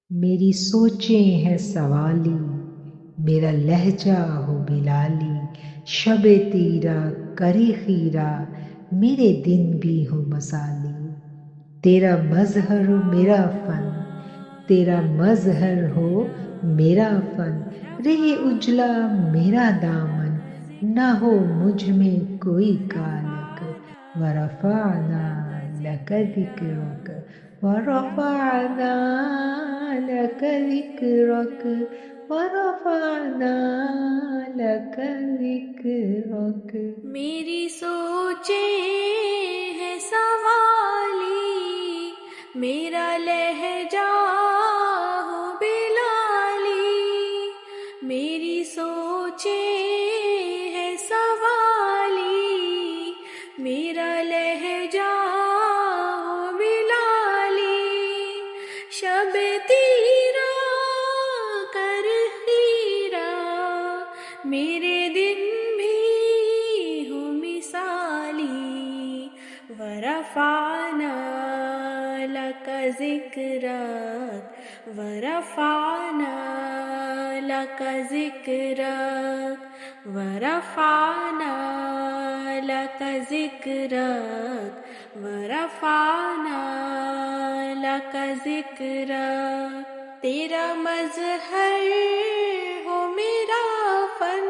میری سوچیں ہیں سوالی، میرا لہجہ ہو بلالی، شب تیرا کرے خیرہ، میرے دن بھی ہو مسالی۔ تیرا مظہر ہو میرا فن، تیرا مظہر ہو میرا فن، رہے اجلا میرا دامن، نہ ہو مجھ میں کوئی کالک۔ ورفعنا لک ذکرک، ورفعنا لک ذکرک، ورفعنا لک ذکرک۔ میری سوچیں ہے سوالی، میرا لہجہ ہو بلالی۔ میری سوچیں ہے سوالی، میرا لہجہ ہو بلالی۔ شب تیرا کر خیرہ، میرے دن بھی ہو مثالی۔ ورفعنا لک ذکرک، ورفعنا لک ذکرک، ورفعنا لک ذکرک، ورفعنا لک ذکرک۔ تیرا مظہر ہو میرا فن،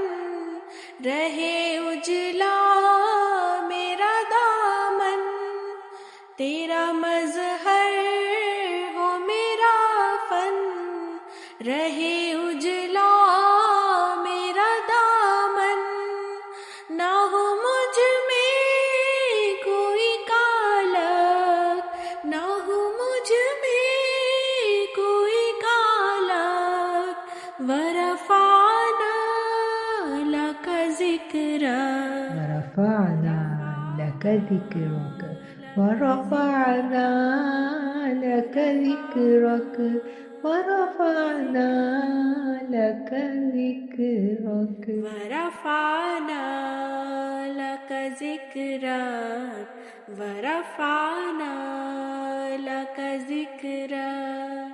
رہے اجلا میرا دامن۔ تیرا مظہر ہو میرا فن، رہے اجلا میرا دامن۔ نہ ہو مجھ میں کوئی کالک، نہ ہو مجھ میں کوئی کالک۔ ورفعنا لک ذکرک، ورفعنا لك ذكرك، ورفعنا لك ذكرك، ورفعنا لك ذكرك۔ ورفعنا لک ذکرک، ورفعنا لک ذکرک۔